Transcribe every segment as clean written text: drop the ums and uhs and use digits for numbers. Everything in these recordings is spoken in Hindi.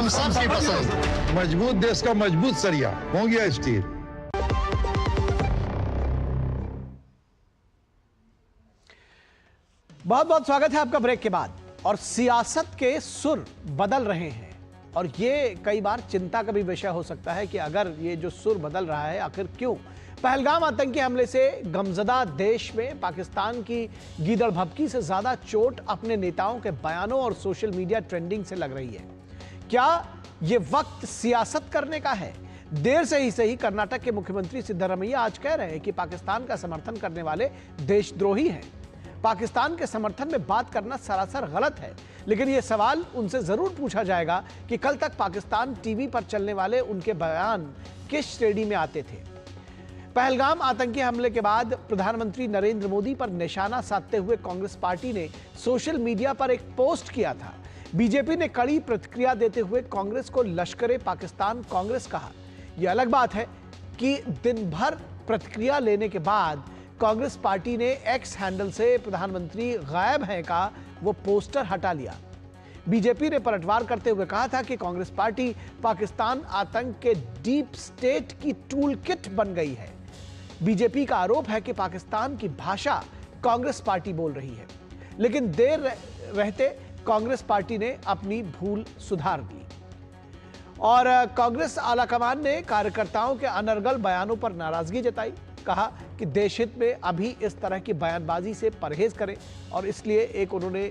हम सबकी पसंद। मजबूत देश का मजबूत सरिया हो गया स्टील। बहुत बहुत स्वागत है आपका ब्रेक के बाद। और सियासत के सुर बदल रहे हैं और ये कई बार चिंता का भी विषय हो सकता है कि अगर ये जो सुर बदल रहा है आखिर क्यों। पहलगाम आतंकी हमले से गमजदा देश में पाकिस्तान की गीदड़ भभकी से ज्यादा चोट अपने नेताओं के बयानों और सोशल मीडिया ट्रेंडिंग से लग रही है। क्या ये वक्त सियासत करने का है? देर से ही सही कर्नाटक के मुख्यमंत्री सिद्धरमैया आज कह रहे हैं कि पाकिस्तान का समर्थन करने वाले देशद्रोही हैं। पाकिस्तान के समर्थन में बात करना सरासर गलत है, लेकिन यह सवाल उनसे जरूर पूछा जाएगा कि कल तक पाकिस्तान टीवी पर चलने वाले उनके बयान किस श्रेणी में आते थे। पहलगाम आतंकी हमले के बाद प्रधानमंत्री नरेंद्र मोदी पर निशाना साधते हुए कांग्रेस पार्टी ने सोशल मीडिया पर एक पोस्ट किया था। बीजेपी ने कड़ी प्रतिक्रिया देते हुए कांग्रेस को लश्कर-ए पाकिस्तान कांग्रेस कहा। यह अलग बात है कि दिन भर प्रतिक्रिया लेने के बाद कांग्रेस पार्टी ने एक्स हैंडल से प्रधानमंत्री गायब हैं का वो पोस्टर हटा लिया। बीजेपी ने पलटवार करते हुए कहा था कि कांग्रेस पार्टी पाकिस्तान आतंक के डीप स्टेट की टूल किट बन गई है। बीजेपी का आरोप है कि पाकिस्तान की भाषा कांग्रेस पार्टी बोल रही है, लेकिन देर रहते कांग्रेस पार्टी ने अपनी भूल सुधार दी। और कांग्रेस आलाकमान ने कार्यकर्ताओं के अनर्गल बयानों पर नाराजगी जताई। कहा कि देश हित में अभी इस तरह की बयानबाजी से परहेज करें और इसलिए एक उन्होंने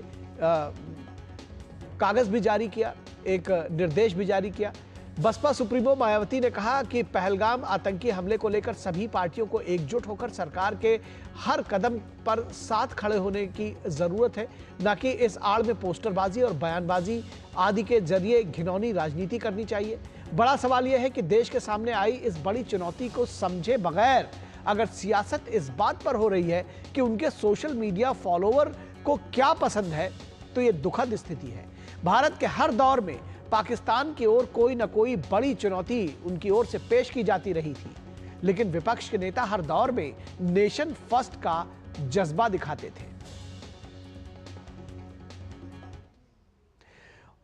कागज भी जारी किया, एक निर्देश भी जारी किया। बसपा सुप्रीमो मायावती ने कहा कि पहलगाम आतंकी हमले को लेकर सभी पार्टियों को एकजुट होकर सरकार के हर कदम पर साथ खड़े होने की जरूरत है, न कि इस आड़ में पोस्टरबाजी और बयानबाजी आदि के जरिए घिनौनी राजनीति करनी चाहिए। बड़ा सवाल यह है कि देश के सामने आई इस बड़ी चुनौती को समझे बगैर अगर सियासत इस बात पर हो रही है कि उनके सोशल मीडिया फॉलोवर को क्या पसंद है, तो यह दुखद स्थिति है। भारत के हर दौर में पाकिस्तान की ओर कोई न कोई बड़ी चुनौती उनकी ओर से पेश की जाती रही थी, लेकिन विपक्ष के नेता हर दौर में नेशन फर्स्ट का जज्बा दिखाते थे।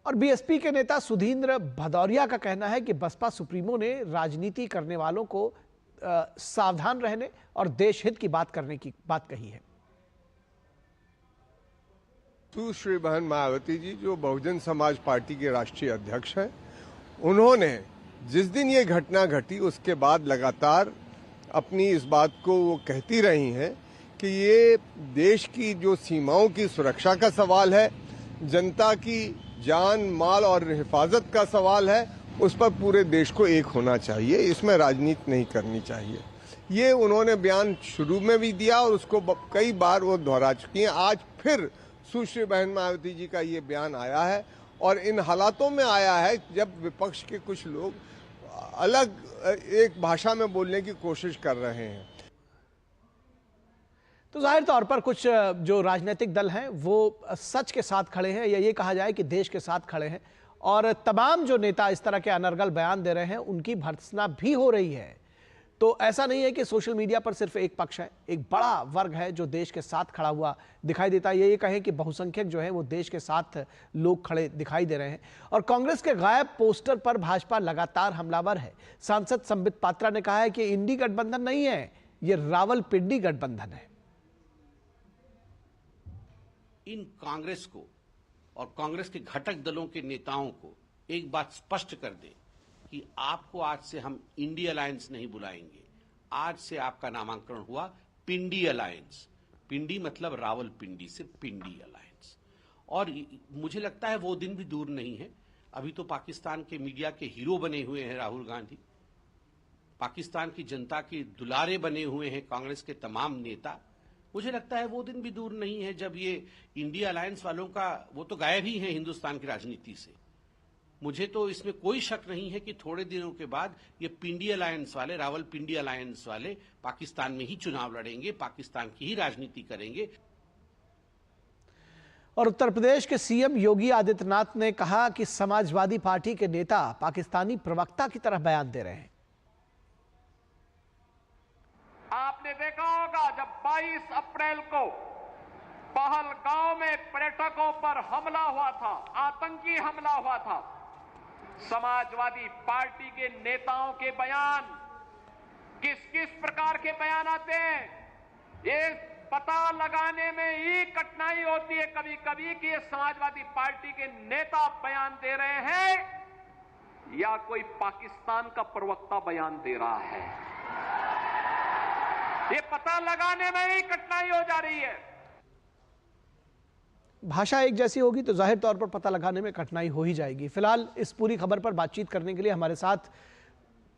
और बीएसपी के नेता सुधींद्र भदौरिया का कहना है कि बसपा सुप्रीमो ने राजनीति करने वालों को सावधान रहने और देश हित की बात करने की बात कही है। सुश्री बहन मायावती जी, जो बहुजन समाज पार्टी के राष्ट्रीय अध्यक्ष हैं, उन्होंने जिस दिन ये घटना घटी उसके बाद लगातार अपनी इस बात को वो कहती रही हैं कि ये देश की जो सीमाओं की सुरक्षा का सवाल है, जनता की जान माल और हिफाजत का सवाल है, उस पर पूरे देश को एक होना चाहिए, इसमें राजनीति नहीं करनी चाहिए। ये उन्होंने बयान शुरू में भी दिया और उसको कई बार वो दोहरा चुकी हैं। आज फिर सुश्री बहन मायावती जी का ये बयान आया है और इन हालातों में आया है जब विपक्ष के कुछ लोग अलग एक भाषा में बोलने की कोशिश कर रहे हैं। तो जाहिर तौर पर कुछ जो राजनीतिक दल हैं वो सच के साथ खड़े हैं, या ये कहा जाए कि देश के साथ खड़े हैं, और तमाम जो नेता इस तरह के अनर्गल बयान दे रहे हैं उनकी भर्त्सना भी हो रही है। तो ऐसा नहीं है कि सोशल मीडिया पर सिर्फ एक पक्ष है, एक बड़ा वर्ग है जो देश के साथ खड़ा हुआ दिखाई देता है। ये कहें कि बहुसंख्यक जो है वो देश के साथ लोग खड़े दिखाई दे रहे हैं। और कांग्रेस के गायब पोस्टर पर भाजपा लगातार हमलावर है। सांसद संबित पात्रा ने कहा है कि इंडी गठबंधन नहीं है, ये रावलपिंडी गठबंधन है। इन कांग्रेस को और कांग्रेस के घटक दलों के नेताओं को एक बात स्पष्ट कर दे कि आपको आज से हम इंडी अलायंस नहीं बुलाएंगे। आज से आपका नामांकन हुआ पिंडी अलायंस। पिंडी मतलब रावलपिंडी से पिंडी अलायंस। और मुझे लगता है वो दिन भी दूर नहीं है। अभी तो पाकिस्तान के मीडिया के हीरो बने हुए हैं राहुल गांधी, पाकिस्तान की जनता के दुलारे बने हुए हैं कांग्रेस के तमाम नेता। मुझे लगता है वो दिन भी दूर नहीं है जब ये इंडिया अलायंस वालों का, वो तो गायब ही है हिंदुस्तान की राजनीति से। मुझे तो इसमें कोई शक नहीं है कि थोड़े दिनों के बाद ये पिंडी अलायंस वाले, रावलपिंडी अलायंस वाले पाकिस्तान में ही चुनाव लड़ेंगे, पाकिस्तान की ही राजनीति करेंगे। और उत्तर प्रदेश के सीएम योगी आदित्यनाथ ने कहा कि समाजवादी पार्टी के नेता पाकिस्तानी प्रवक्ता की तरह बयान दे रहे हैं। आपने देखा होगा जब 22 अप्रैल को पहलगांव में पर्यटकों पर हमला हुआ था, आतंकी हमला हुआ था, समाजवादी पार्टी के नेताओं के बयान किस किस प्रकार के बयान आते हैं, ये पता लगाने में ही कठिनाई होती है कभी कभी कि ये समाजवादी पार्टी के नेता बयान दे रहे हैं या कोई पाकिस्तान का प्रवक्ता बयान दे रहा है। ये पता लगाने में ही कठिनाई हो जा रही है। भाषा एक जैसी होगी तो जाहिर तौर पर पता लगाने में कठिनाई हो ही जाएगी। फिलहाल इस पूरी खबर पर बातचीत करने के लिए हमारे साथ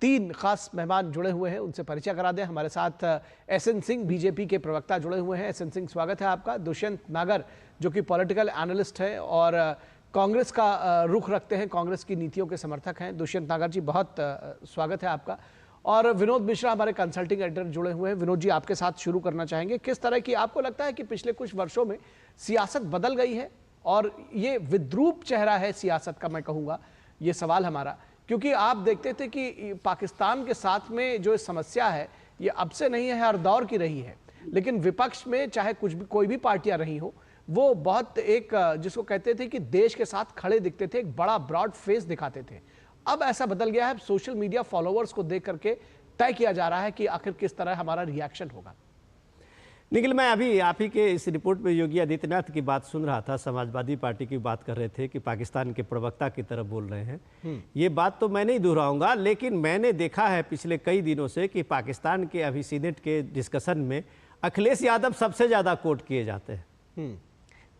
3 खास मेहमान जुड़े हुए हैं, उनसे परिचय करा दें। हमारे साथ एसएन सिंह बीजेपी के प्रवक्ता जुड़े हुए हैं। एसएन सिंह, स्वागत है आपका। दुष्यंत नागर जो कि पॉलिटिकल एनालिस्ट है और कांग्रेस का रुख रखते हैं, कांग्रेस की नीतियों के समर्थक हैं। दुष्यंत नागर जी, बहुत स्वागत है आपका। और विनोद मिश्रा हमारे कंसल्टिंग एडिटर जुड़े हुए हैं। विनोद जी, आपके साथ शुरू करना चाहेंगे। किस तरह की आपको लगता है कि पिछले कुछ वर्षों में सियासत बदल गई है और ये विद्रूप चेहरा है सियासत का, मैं कहूँगा ये सवाल हमारा, क्योंकि आप देखते थे कि पाकिस्तान के साथ में जो समस्या है ये अब से नहीं है, हर दौर की रही है, लेकिन विपक्ष में चाहे कुछ भी कोई भी पार्टियां रही हो, वो बहुत एक जिसको कहते थे कि देश के साथ खड़े दिखते थे, एक बड़ा ब्रॉड फेस दिखाते थे। अब ऐसा बदल गया है, सोशल मीडिया फॉलोअर्स को देख करके तय किया जा रहा है कि आखिर किस तरह हमारा रिएक्शन होगा। निखिल, मैं अभी आप ही के इस रिपोर्ट में योगी आदित्यनाथ की बात सुन रहा था। समाजवादी पार्टी की बात कर रहे थे कि पाकिस्तान के प्रवक्ता की तरफ बोल रहे हैं। ये बात तो मैं नहीं दोहराऊंगा, लेकिन मैंने देखा है पिछले कई दिनों से कि पाकिस्तान के अभी सीनेट के डिस्कशन में अखिलेश यादव सबसे ज़्यादा कोट किए जाते हैं।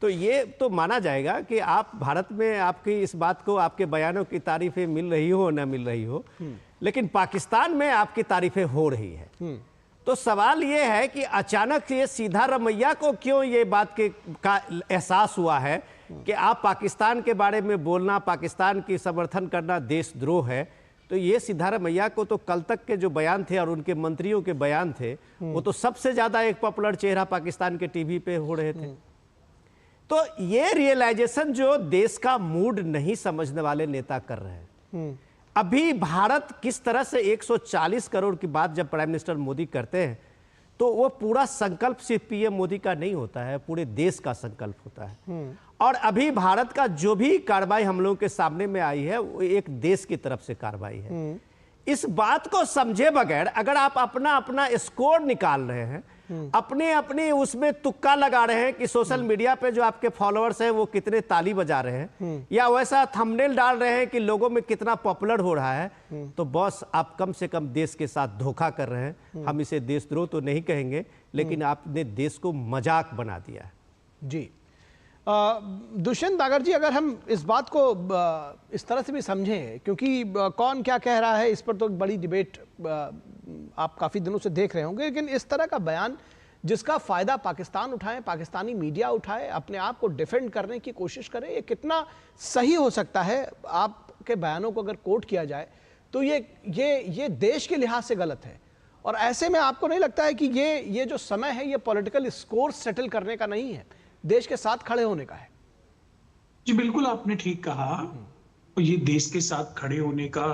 तो ये तो माना जाएगा कि आप भारत में आपकी इस बात को, आपके बयानों की तारीफें मिल रही हो ना मिल रही हो, लेकिन पाकिस्तान में आपकी तारीफें हो रही है। तो सवाल ये है कि अचानक ये सिद्धारमैया को क्यों ये बात का एहसास हुआ है कि आप पाकिस्तान के बारे में बोलना, पाकिस्तान की समर्थन करना देशद्रोह है। तो ये सिद्धारमैया को तो कल तक के जो बयान थे और उनके मंत्रियों के बयान थे, वो तो सबसे ज्यादा एक पॉपुलर चेहरा पाकिस्तान के टीवी पे हो रहे थे। तो ये रियलाइजेशन जो देश का मूड नहीं समझने वाले नेता कर रहे हैं। अभी भारत किस तरह से 140 करोड़ की बात जब प्राइम मिनिस्टर मोदी करते हैं तो वो पूरा संकल्प सिर्फ पीएम मोदी का नहीं होता है, पूरे देश का संकल्प होता है। और अभी भारत का जो भी कार्रवाई हम लोगों के सामने में आई है वो एक देश की तरफ से कार्रवाई है। इस बात को समझे बगैर अगर आप अपना अपना स्कोर निकाल रहे हैं, अपने अपने उसमें तुक्का लगा रहे हैं कि सोशल मीडिया पे जो आपके फॉलोअर्स हैं वो कितने ताली बजा रहे हैं, या वैसा थंबनेल डाल रहे हैं कि लोगों में कितना पॉपुलर हो रहा है, तो बॉस आप कम से कम देश के साथ धोखा कर रहे हैं। हम इसे देशद्रोह तो नहीं कहेंगे, लेकिन आपने देश को मजाक बना दिया है। जी दुष्यंत नागर जी, अगर हम इस बात को इस तरह से भी समझें, क्योंकि कौन क्या कह रहा है इस पर तो बड़ी डिबेट आप काफ़ी दिनों से देख रहे होंगे, लेकिन इस तरह का बयान जिसका फ़ायदा पाकिस्तान उठाए, पाकिस्तानी मीडिया उठाए, अपने आप को डिफेंड करने की कोशिश करे, ये कितना सही हो सकता है? आपके बयानों को अगर कोट किया जाए तो ये देश के लिहाज से गलत है। और ऐसे में आपको नहीं लगता है कि ये जो समय है ये पॉलिटिकल स्कोर सेटल करने का नहीं है, देश के साथ खड़े होने का है? जी बिल्कुल, आपने ठीक कहा। ये देश के साथ खड़े होने का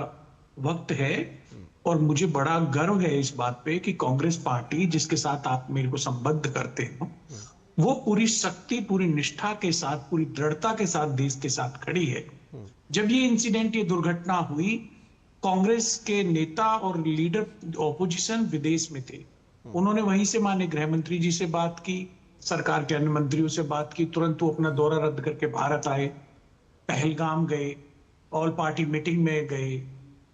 वक्त है और मुझे बड़ा गर्व है इस बात पे कि कांग्रेस पार्टी, जिसके साथ आप मेरे को संबद्ध करते हो, वो पूरी शक्ति, पूरी निष्ठा के साथ, पूरी दृढ़ता के साथ देश के साथ खड़ी है। जब ये इंसिडेंट, ये दुर्घटना हुई, कांग्रेस के नेता और लीडर ऑपोजिशन विदेश में थे। उन्होंने वहीं से माननीय गृह मंत्री जी से बात की, सरकार के अन्य मंत्रियों से बात की, तुरंत वो अपना दौरा रद्द करके भारत आए, पहलगाम गए, ऑल पार्टी मीटिंग में गए।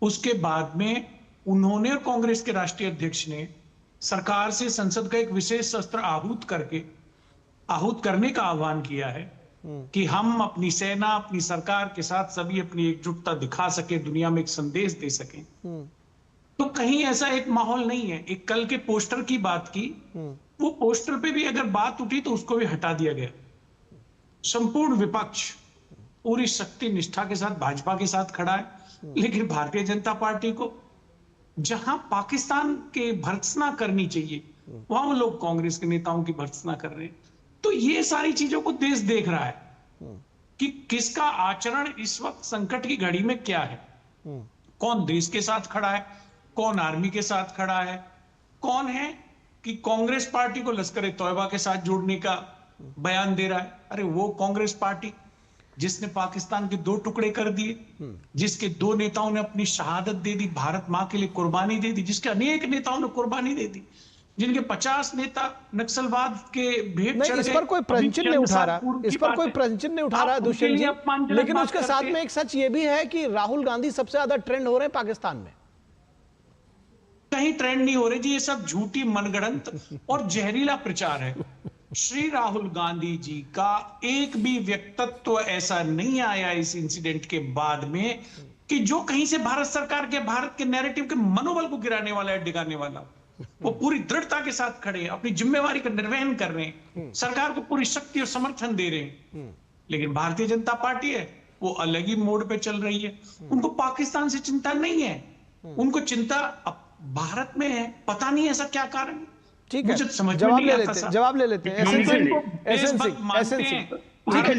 उसके बाद में उन्होंने और कांग्रेस के राष्ट्रीय अध्यक्ष ने सरकार से संसद का एक विशेष सत्र आहूत करने का आह्वान किया है कि हम अपनी सेना, अपनी सरकार के साथ सभी अपनी एकजुटता दिखा सके, दुनिया में एक संदेश दे सके। तो कहीं ऐसा एक माहौल नहीं है। एक कल के पोस्टर की बात की, वो पोस्टर पे भी अगर बात उठी तो उसको भी हटा दिया गया। संपूर्ण विपक्ष पूरी शक्ति निष्ठा के साथ भाजपा के साथ खड़ा है, लेकिन भारतीय जनता पार्टी को जहां पाकिस्तान के भर्त्सना करनी चाहिए वहां वो लोग कांग्रेस के नेताओं की भर्त्सना कर रहे हैं। तो ये सारी चीजों को देश देख रहा है कि किसका आचरण इस वक्त संकट की घड़ी में क्या है। कौन देश के साथ खड़ा है, कौन आर्मी के साथ खड़ा है, कौन है कि कांग्रेस पार्टी को लश्कर-ए-तौयबा के साथ जोड़ने का बयान दे रहा है। अरे वो कांग्रेस पार्टी जिसने पाकिस्तान के 2 टुकड़े कर दिए, जिसके 2 नेताओं ने अपनी शहादत दे दी, भारत मां के लिए कुर्बानी दे दी, जिसके अनेक नेताओं ने कुर्बानी दे दी, जिनके 50 नेता नक्सलवाद के भेंट चढ़ गए। इस पर कोई प्रश्न नहीं उठा रहा, इस पर कोई प्रश्न नहीं उठा रहा दुष्यंत जी, लेकिन उसके साथ में एक सच ये भी है कि राहुल गांधी सबसे ज्यादा ट्रेंड हो रहे हैं पाकिस्तान में। कहीं ट्रेंड नहीं हो रहे जी, ये सब झूठी मनगढ़ंत और जहरीला प्रचार है। श्री राहुल गांधी जी का एक भी व्यक्तित्व ऐसा नहीं आया इस इंसिडेंट के बाद में कि जो कहीं से भारत सरकार के, भारत के नैरेटिव के मनोबल को गिराने वाला है, डिगाने वाला। वो पूरी दृढ़ता के साथ खड़े हैं, अपनी जिम्मेवारी का निर्वहन कर रहे हैं, सरकार को पूरी शक्ति और समर्थन दे रहे हैं। लेकिन भारतीय जनता पार्टी है वो अलग ही मोड पे चल रही है। उनको पाकिस्तान से चिंता नहीं है, उनको चिंता भारत में है। पता नहीं ऐसा क्या कारण। ठीक है, जवाब ले लेते हैं एसएन सिंह। ठीक है,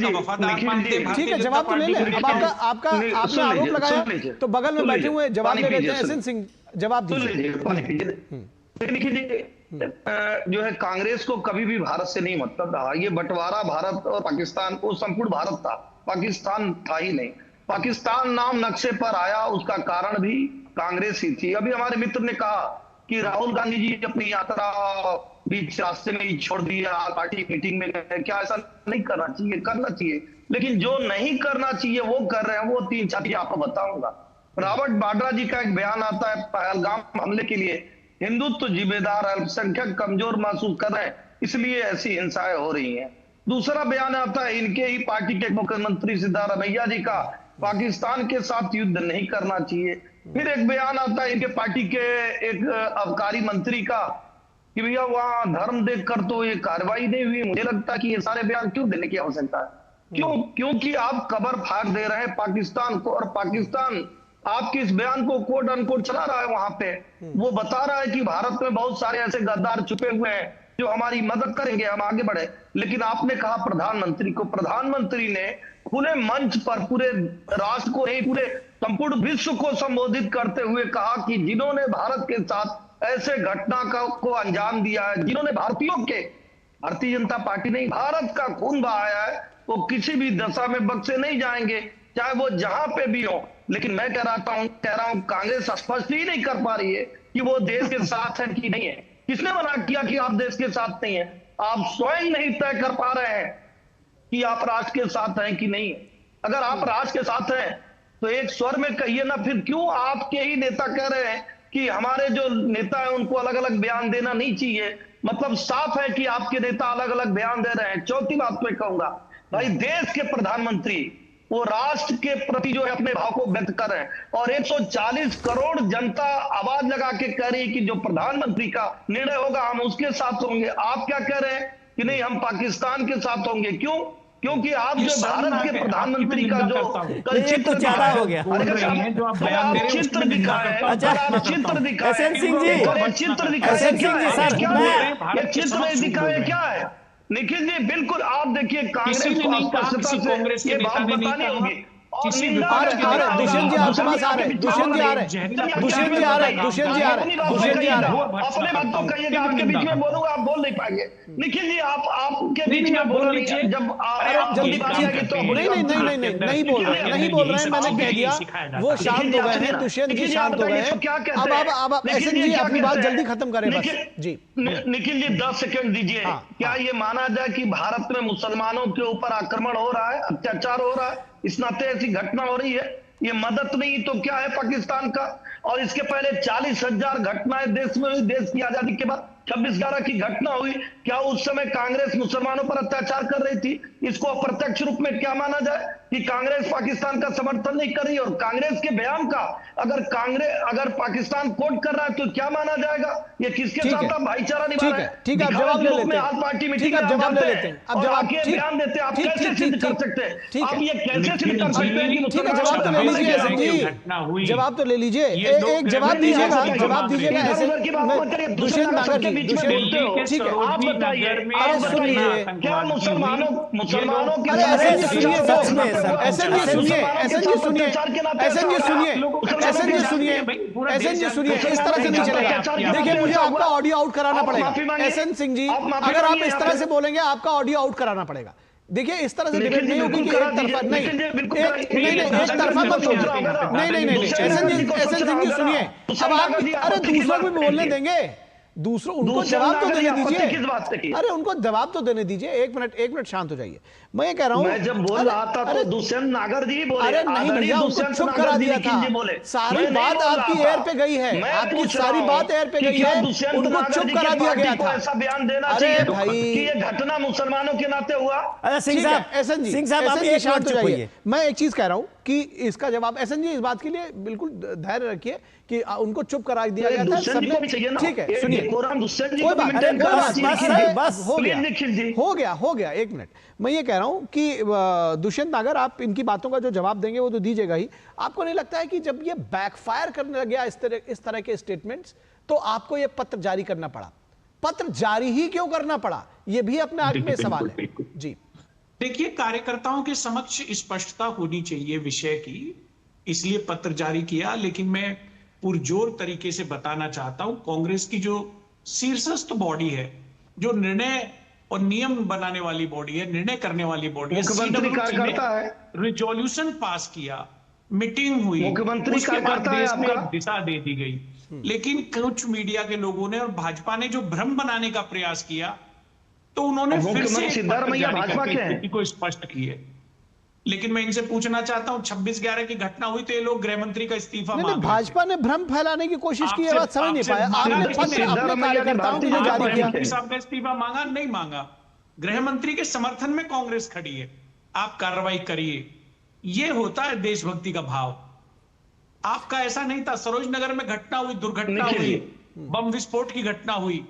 जवाब तो ले ले। अब आपने आरोप लगाया तो बगल में बैठे हुए जवाब ले लेते हैं। एसएन सिंह जवाब दीजिए। जो है कांग्रेस को कभी भी भारत से नहीं मतलब रहा। ये बंटवारा भारत और पाकिस्तान को संपूर्ण भारत था, पाकिस्तान था ही नहीं। पाकिस्तान नाम नक्शे पर आया, उसका कारण भी कांग्रेस ही थी। अभी हमारे मित्र ने कहा कि राहुल गांधी जी अपनी यात्रा बीच रास्ते में ही छोड़ दिया, पार्टी मीटिंग में गए। क्या ऐसा नहीं करना चाहिए? करना चाहिए, लेकिन जो नहीं करना चाहिए वो कर रहे हैं। वो 3-4 आपको बताऊंगा। रॉबर्ट वाड्रा जी का एक बयान आता है, पहलगाम हमले के लिए हिंदुत्व जिम्मेदार, अल्पसंख्यक कमजोर महसूस कर रहे हैं, इसलिए ऐसी हिंसाएं हो रही हैं। दूसरा बयान आता है इनके ही पार्टी के मुख्यमंत्री सिद्धारमैया जी का, पाकिस्तान के साथ युद्ध नहीं करना चाहिए। फिर एक बयान आता है इनके पार्टी के एक अबकारी मंत्री का कि भैया वहां धर्म देखकर तो ये कार्रवाई नहीं हुई। मुझे लगता है कि ये सारे बयान क्यों देने की आवश्यकता है? क्योंकि आप कबर फाड़ दे रहे हैं पाकिस्तान को, और पाकिस्तान आपके इस बयान को कोट अनकोट चला रहा है। वहां पे वो बता रहा है कि भारत में बहुत सारे ऐसे गद्दार छुपे हुए हैं जो हमारी मदद करेंगे, हम आगे बढ़े। लेकिन आपने कहा प्रधानमंत्री को, प्रधानमंत्री ने खुले मंच पर पूरे राष्ट्र को नहीं, पूरे संपूर्ण विश्व को संबोधित करते हुए कहा कि जिन्होंने भारत के साथ ऐसे घटना को अंजाम दिया है, जिन्होंने भारतीय जनता पार्टी नहीं, भारत का खून बहाया है, वो किसी भी दशा में बख्शे नहीं जाएंगे, चाहे वो जहां पे भी हो। लेकिन मैं कह रहा हूं कांग्रेस स्पष्ट ही नहीं कर पा रही है कि वो देश के साथ है कि नहीं है। किसने मना किया कि आप देश के साथ नहीं है? आप स्वयं नहीं तय कर पा रहे हैं कि आप राष्ट्र के साथ हैं कि नहीं है। अगर आप राष्ट्र के साथ हैं तो एक स्वर में कहिए ना। फिर क्यों आपके ही नेता कह रहे हैं कि हमारे जो नेता है उनको अलग अलग बयान देना नहीं चाहिए? मतलब साफ है कि आपके नेता अलग अलग बयान दे रहे हैं। चौथी बात मैं कहूंगा, भाई देश के प्रधानमंत्री वो राष्ट्र के प्रति जो है अपने भाव को व्यक्त कर रहे हैं, और 140 करोड़ जनता आवाज लगा के कह रही है कि जो प्रधानमंत्री का निर्णय होगा हम उसके साथ होंगे। आप क्या कह रहे हैं कि नहीं हम पाकिस्तान के साथ होंगे? क्यों? क्योंकि आप जो भारत के प्रधानमंत्री का जो चित्र ज्यादा हो गया, चित्र दिखाए, चित्र दिखाए, चित्र दिखाए क्या है? निखिल जी बिल्कुल आप देखिए कांग्रेस को ये बात बतानी होगी। दुष्यंत जी आपके पास आ रहे हैं, दुष्यंत जी आ रहे हैं। अपने बात तो कहिएगा, आपके बीच में बोलूंगा आप बोल नहीं पाएंगे। निखिल जी आपके बीच में बोल रही है, जब नहीं बोल रहे हैं, मैंने कह दिया वो शांत हो गए हैं, दुष्यंत जी शांत हो गए हैं। अब एसएन जी अपनी बात जल्दी खत्म करें बस जी। निखिल जी 10 सेकंड दीजिए। क्या ये माना जाए कि भारत में मुसलमानों के ऊपर आक्रमण हो रहा है, अत्याचार हो रहा है, इस नाते ऐसी घटना हो रही है? ये मदद नहीं तो क्या है पाकिस्तान का? और इसके पहले 40,000 घटनाएं देश में हुई। देश की आजादी के बाद 26/11 की घटना हुई। क्या उस समय कांग्रेस मुसलमानों पर अत्याचार कर रही थी? इसको अप्रत्यक्ष रूप में क्या माना जाए कि कांग्रेस पाकिस्तान का समर्थन नहीं कर रही? और कांग्रेस के बयान का अगर पाकिस्तान कोट कर रहा है तो क्या माना जाएगा? ये किसके साथ आप भाईचारा निभा रहे हैं? ठीक है, जवाब ले लेते हैं। पार्टी मीटिंग जवाब ले लेते हैं। अब जवाब बयान देते हैं, आप कैसे सिद्ध कर सकते हैं? आप ये कैसे सिद्ध कर सकते हैं? ठीक है, जवाब तो ले लीजिए एसएन जी, जवाब तो ले लीजिए। एक जवाब दीजिएगा, दुष्यंत नागर जी, ठीक है आप बताइए। अरे सुनिए, क्या मुसलमानों के एसएन जी सुनिए, एसएन जी सुनिए, इस तरह से नहीं चलेगा। देखिए मुझे आपका ऑडियो आउट कराना पड़ेगा एसएन सिंह जी, अगर आप इस तरह से बोलेंगे आपका ऑडियो आउट कराना पड़ेगा। देखिए इस तरह से निखिल डिबेट जी नहीं होगी कि बिल्कुल एक तरफा करा नहीं, दीजिए, बिल्कुल एक करा दीजिए। नहीं नहीं एक तरफा मत होगा, नहीं एहसन सिंह जी सुनिए, अब आप अरे दूसरों को भी बोलने देंगे, दूसरों उनको जवाब तो देने दीजिए, किस बात से की? अरे उनको जवाब तो देने दीजिए, एक मिनट शांत हो जाइए। मैं ये कह रहा हूं, मैं जब बोल रहा था तो दुष्यंत नागर जी बोले, अरे नहीं भैया, उनको चुप करा दिया था, सारी बात आपकी एयर पे गई है, आपकी सारी बात एयर पे गई है, उनको चुप करा दिया गया था। ऐसा बयान देना अरे चाहिए भाई कि ये घटना मुसलमानों के नाते हुआ। अच्छा सिंह साहब, एहसन जी, सिंह साहब आप एहसन जी एक शांत मिनट हो चुप जाइए। होइए। मैं एक चीज कह रहा हूं कि इसका जवाब, एहसन जी इस बात के लिए बिल्कुल धैर्य रखिए कि उनको चुप करा दिया गया था दुष्यंत जी को भी चाहिए सबने, ना, ठीक है सुनिए, दुष्यंत जी कोई को भी बात maintain कोई करना बात चाहिए। नहीं, बस, हो गया प्लीज निखिल जी। हो गया, एक मिनट। मैं ये कह रहा हूं कि दुष्यंत नागर आप इनकी बातों का जो जवाब देंगे वो तो दीजिएगा ही। आपको नहीं लगता है कि जब ये बैकफायर करने लग गया इस तरह के स्टेटमेंट्स, तो आपको ये पत्र जारी करना पड़ा? पत्र जारी ही क्यों करना पड़ा, ये भी अपने आप में सवाल है जी। देखिए, कार्यकर्ताओं के समक्ष स्पष्टता होनी चाहिए विषय की, इसलिए पत्र जारी किया। लेकिन मैं पुरजोर तरीके से बताना चाहता हूं, कांग्रेस की जो शीर्षस्थ बॉडी है, जो निर्णय और नियम बनाने वाली बॉडी है, निर्णय करने वाली बॉडी है, मुख्यमंत्री कार्यकर्ता है, रिजोल्यूशन पास किया, मीटिंग हुई, मुख्यमंत्री उसके बाद कार्यकर्ता है देश में आपका। एक दिशा दे दी गई। लेकिन कुछ मीडिया के लोगों ने और भाजपा ने जो भ्रम बनाने का प्रयास किया, तो उन्होंने फिर से मुख्यमंत्री एक सिद्धारमैया पत्र जारी भाजपा करके के हैं। स्थिति को स्पष्ट किए। लेकिन मैं इनसे पूछना चाहता हूं, 26/11 की घटना हुई तो ये लोग गृह मंत्री का इस्तीफा नहीं, मांग रहे थे। भाजपा ने भ्रम फैलाने की कोशिश की, ये आपसे- बात समझ नहीं आपसे पाया मांगा आपने किसने? पत्र अपने सिद्धारमैया की कार्यकर्ताओं के लिए बात जारी नहीं किया। मंत्री साहब ने इस्तीफा मांगा? नहीं मांगा। गृह मंत्री के समर्थन में कांग्रेस खड़ी है, आप कार्रवाई करिए। ये होता है देशभक्ति का भाव। आपका ऐसा नहीं था। सरोज नगर में घटना हुई, दुर्घटना हुई, बम विस्फोट की घटना हुई,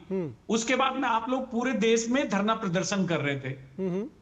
उसके बाद में आप लोग पूरे देश में धरना प्रदर्शन कर रहे थे।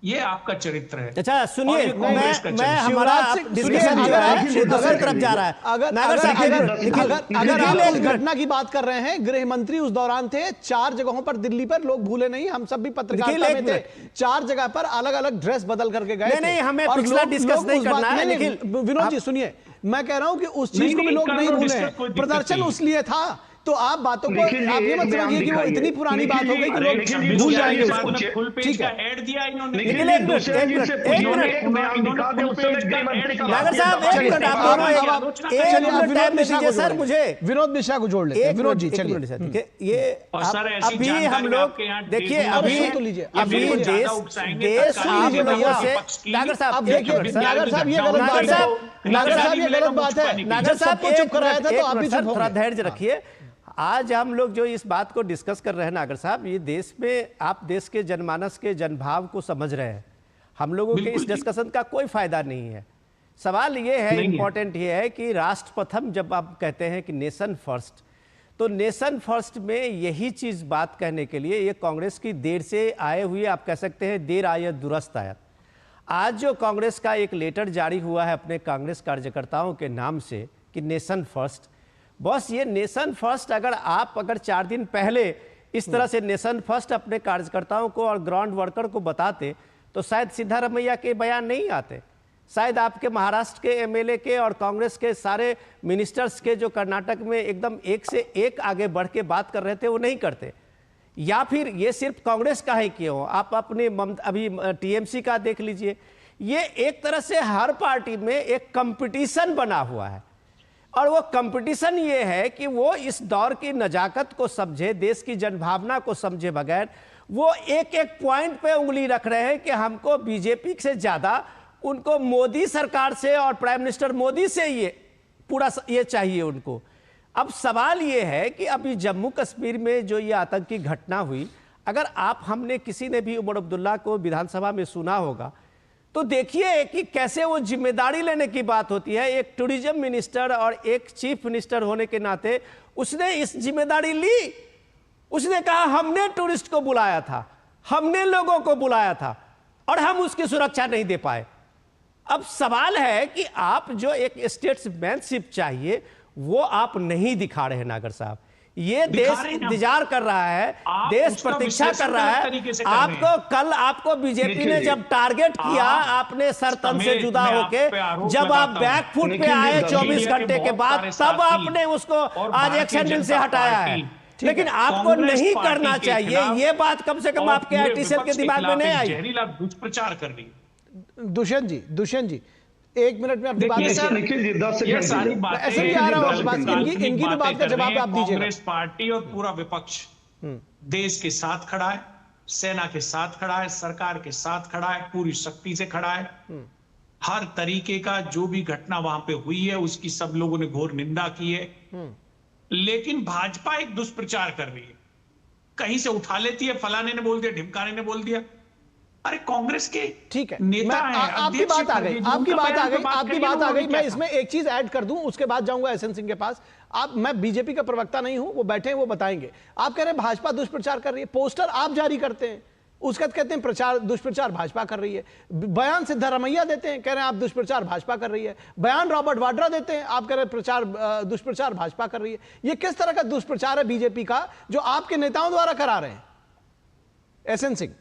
ये आपका चरित्र है। अच्छा और सुनिए, ये कांग्रेस का मैं चरित्र है। हमारा शिवराज सिंह, डिस्कशन सुनिए, जो है अगर- वो दूसरी अगर- तरफ जा रहा है। अगर नागर अगर साहब, अगर निखिल, अगर आप निखिल, इस घटना की बात कर रहे हैं, गृह मंत्री उस दौरान थे 4 जगहों पर दिल्ली पर, लोग भूले नहीं, हम सब भी पत्रकारिता निखिल, में एक थे, 4 जगह पर अलग अलग ड्रेस बदल करके गए नहीं, थे। नहीं, हमें और पिछला लोग- डिस्कस लोग नहीं उस बात- करना है, नहीं, निखिल। विनोद जी सुनिए, मैं कह रहा हूं कि उस चीज नहीं, को भी नहीं, लोग नहीं करो, भूले, डिस्कस कोई दिक्कत प्रदर्शन नहीं। उसलिए था। तो आप बातों को, निखिल जी, आप ये एक मत बयान समझिए कि वो दिखाइए। इतनी पुरानी बात हो गई कि अरे, लोग निखिल जी, भूल दूसरा जाएंगे ये उसको। पूछिए। फुल पेज ठीक का है, ऐड दिया इन्होंने। निखिल निखिल, जी, एक मिनट, दूसरे एक जी मिनट, से एक पूछिए, मिनट। एक बयान दिखा दे, उससे गृह मंत्री का नागर साहब, बात एक मिनट, आप अब- दोनों अब- एक अब- मिनट चलिए, टाइम विनोद दे मिश्रा को दीजिए सर जोड़ मुझे। लेते हैं। विनोद मिश्रा को जोड़ लेते हैं। विनोद जी चलिए। ये और सर, ऐसी अभी जानकारी हम लोग आपके यहाँ देखिए, दे दूंगा। अभी सुन तो लीजिए, अभी मेरे को देश ज्यादा उकसाएंगे, देश तत्कालीन आप लीजिए लोगों भैया। से विपक्ष की- नागर साहब, अब एक देखिए, मिनट, नागर साहब, ये गलत नागर बात है। साहब, नागर साहब, ये गलत बात है। नागर साहब सबको चुप कराया था, तो आप भी चुप हो थोड़ा गए। धैर्य रखिए। आज हम लोग जो इस बात को डिस्कस कर रहे हैं नागर साहब, ये देश में आप देश के जनमानस के जनभाव को समझ रहे हैं। हम लोगों के इस डिस्कशन का कोई फायदा नहीं है। सवाल ये है, इंपॉर्टेंट ये है कि राष्ट्र प्रथम जब आप कहते हैं कि नेशन फर्स्ट, तो नेशन फर्स्ट में यही चीज बात कहने के लिए ये कांग्रेस की देर से आए हुए, आप कह सकते हैं देर आयत दुरुस्त आयत। आज जो कांग्रेस का एक लेटर जारी हुआ है अपने कांग्रेस कार्यकर्ताओं के नाम से कि नेशन फर्स्ट, बस ये नेशन फर्स्ट अगर 4 दिन पहले इस तरह से नेशन फर्स्ट अपने कार्यकर्ताओं को और ग्राउंड वर्कर को बताते तो शायद सिद्धारमैया के बयान नहीं आते, शायद आपके महाराष्ट्र के एमएलए के और कांग्रेस के सारे मिनिस्टर्स के जो कर्नाटक में एकदम एक से एक आगे बढ़ के बात कर रहे थे वो नहीं करते। या फिर ये सिर्फ कांग्रेस का ही क्यों, आप अपने अभी टीएमसी का देख लीजिए। ये एक तरह से हर पार्टी में एक कंपटीशन बना हुआ है और वो कंपटीशन ये है कि वो इस दौर की नजाकत को समझे, देश की जनभावना को समझे बगैर वो एक एक पॉइंट पे उंगली रख रहे हैं कि हमको बीजेपी से ज़्यादा उनको मोदी सरकार से और प्राइम मिनिस्टर मोदी से ये चाहिए उनको। अब सवाल ये है कि अभी जम्मू कश्मीर में जो ये आतंकी घटना हुई, अगर हमने किसी ने भी उमर अब्दुल्ला को विधानसभा में सुना होगा तो देखिए कि कैसे वो जिम्मेदारी लेने की बात होती है। एक टूरिज्म मिनिस्टर और एक चीफ मिनिस्टर होने के नाते उसने इस जिम्मेदारी ली। उसने कहा हमने टूरिस्ट को बुलाया था, हमने लोगों को बुलाया था और हम उसकी सुरक्षा नहीं दे पाए। अब सवाल है कि आप जो एक स्टेट्समैनशिप चाहिए वो आप नहीं दिखा रहे हैं नागर साहब। ये देश इंतजार कर रहा है, देश प्रतीक्षा कर रहा है आपको। कल आपको बीजेपी ने जब टारगेट किया, आपने सर तन से जुदा होके जब आप बैकफुट पे आए 24 घंटे के बाद, तब आपने उसको आज एक्शन बिल से हटाया है। लेकिन आपको कांग्रेस नहीं पार्टी करना के चाहिए, खिलाफ ये बात कम से कम और आपके पूरे आईटीसीएल के विपक्ष दिमाग में खिलाफ नहीं एक आई। जहरीला दुष्प्रचार कर रही है। दुष्यंत जी 1 मिनट में अपनी बात देखिए सर, निखिल जी 10 सेकंड ये सारी बातें ऐसे ही आ रहा हूं आपकी बात, काल्पनिक इनकी भी बात का कर रहे जवाब हैं। आप दीजिएगा। कांग्रेस पार्टी और पूरा विपक्ष देश के साथ खड़ा है, सेना के साथ खड़ा है, सरकार के साथ खड़ा है, पूरी शक्ति से खड़ा है। हर तरीके का जो भी घटना वहां पे हुई है उसकी सब लोगों ने घोर निंदा की है। लेकिन भाजपा एक दुष्प्रचार कर रही है, कहीं से उठा लेती है, फलाने ने बोल दिया, ढिमकाने ने बोल दिया। अरे कांग्रेस के ठीक है, नेता हैं, आपकी अध्यक्ष बात आ गई, हैं, आपकी उनका बात आ बयान गई, पे बात आपकी करिए, बात आ उन्होंने गई। क्या मैं इसमें एक चीज ऐड कर दूं, उसके बाद जाऊंगा एसएन सिंह के पास। आप, मैं बीजेपी का प्रवक्ता नहीं हूं, वो बैठे हैं, वो बताएंगे। आप कह रहे हैं भाजपा दुष्प्रचार कर रही है, पोस्टर आप जारी करते हैं, उसका कहते हैं प्रचार, दुष्प्रचार भाजपा कर रही है। बयान सिद्धारमैया देते हैं, कह रहे हैं आप दुष्प्रचार भाजपा कर रही है। बयान रॉबर्ट वाड्रा देते हैं, आप कह रहे हैं प्रचार, दुष्प्रचार भाजपा कर रही है। ये किस तरह का दुष्प्रचार है बीजेपी का जो आपके नेताओं द्वारा करा रहे हैं? एसएन सिंह।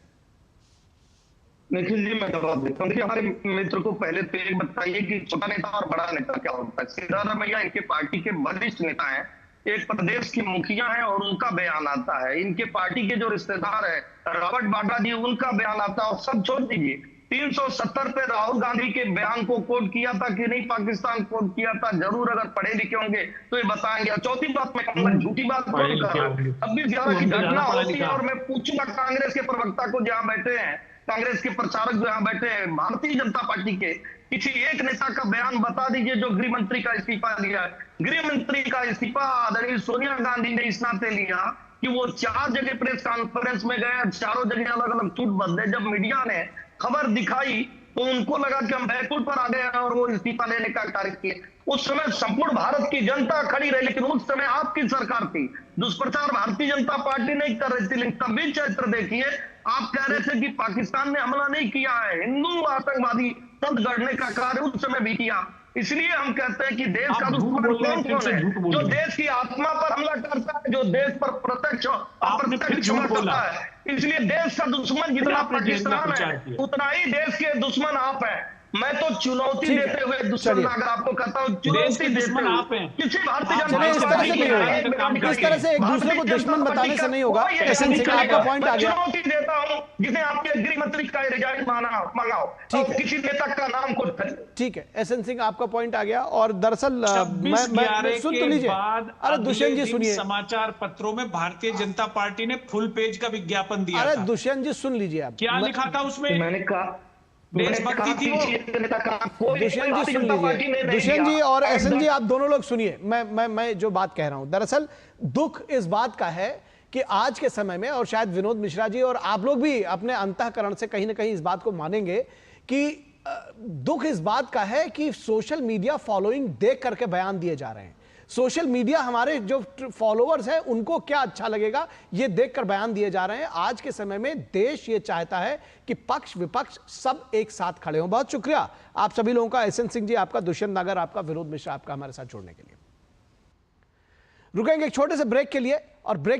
निखिल जी मैं जवाब देता हूँ। देखिए हमारे मित्र को पहले तो ये बताइए कि छोटा नेता और बड़ा नेता क्या होता है। सिद्धारमैया इनके पार्टी के वरिष्ठ नेता हैं, एक प्रदेश की मुखिया है और उनका बयान आता है। इनके पार्टी के जो रिश्तेदार है रॉबर्ट वाड्रा जी, उनका बयान आता है। और सब छोड़ दीजिए, 370 पे राहुल गांधी के बयान को कोट किया था कि नहीं पाकिस्तान कोट किया था, जरूर अगर पढ़े लिखे होंगे तो ये बताएंगे। और चौथी बात मैं कहूंगा, झूठी बात कौन कर रहा है? 26/11 की घटना होती है और मैं पूछूंगा कांग्रेस के प्रवक्ता को जहां बैठे हैं, कांग्रेस के प्रचारक जो यहाँ बैठे हैं, भारतीय जनता पार्टी के किसी एक नेता का बयान बता दीजिए जो गृह मंत्री का इस्तीफा लिया है। गृह मंत्री का इस्तीफा आदरणीय सोनिया गांधी ने इस नाते लिया कि वो 4 जगह प्रेस कॉन्फ्रेंस में गए, चारों जगह अलग अलग छूट बदले। जब मीडिया ने खबर दिखाई तो उनको लगा कि हम बैकुंठ पर आ गए हैं और वो इस्तीफा लेने का कार्य किए। उस समय संपूर्ण भारत की जनता खड़ी रही, लेकिन उस समय आपकी सरकार थी। दुष्प्रचार भारतीय जनता पार्टी नहीं कर रही थी। लेकिन तब भी चरित्र देखिए, आप कह रहे थे कि पाकिस्तान ने हमला नहीं किया है, हिंदू आतंकवादी तंत्र गढ़ने का कार्य उस समय भी किया। इसलिए हम कहते हैं कि देश का दुश्मन कौन है? जो देश की आत्मा पर हमला करता है, जो देश पर प्रत्यक्ष अप्रत्यक्ष हमला करता है। इसलिए देश का दुश्मन जितना पाकिस्तान है उतना ही देश के दुश्मन आप हैं। मैं तो चुनौती देते हुए दुश्मन अगर आपको कहता हूँ, चुनौती देते हुए किसी भारतीय जनता इस तरह से नहीं होगा, इस तरह से एक दूसरे को दुश्मन बताने से नहीं होगा। एसएन सिंह आपका पॉइंट आ गया। चुनौती देता हूँ जिसे आपके गृह मंत्री का रिजाइन मंगाओ, किसी नेता का नाम को। ठीक है एसएन सिंह, आपका पॉइंट आ गया। और दरअसल मैं सुन तो लीजिए, अरे दुष्यंत जी सुनिए, समाचार पत्रों में भारतीय जनता पार्टी ने फुल पेज का विज्ञापन दिया। अरे दुष्यंत जी सुन लीजिए, आप क्या लिखा था उसमें? मैंने कहा देशभक्ति थी वो। दुष्यंत जी सुन लीजिए, दुष्यंत जी और एसएन जी आप दोनों लोग सुनिए, मैं जो बात कह रहा हूं। दरअसल दुख इस बात का है कि आज के समय में, और शायद विनोद मिश्रा जी और आप लोग भी अपने अंतःकरण से कहीं ना कहीं इस बात को मानेंगे कि दुख इस बात का है कि सोशल मीडिया फॉलोइंग देख करके बयान दिए जा रहे हैं। सोशल मीडिया, हमारे जो फॉलोअर्स हैं उनको क्या अच्छा लगेगा ये देखकर बयान दिए जा रहे हैं। आज के समय में देश ये चाहता है कि पक्ष विपक्ष सब एक साथ खड़े हों। बहुत शुक्रिया आप सभी लोगों का, एसएन सिंह जी आपका, दुष्यंत नागर आपका, विनोद मिश्रा आपका हमारे साथ जुड़ने के लिए। रुकेंगे एक छोटे से ब्रेक के लिए, और ब्रेक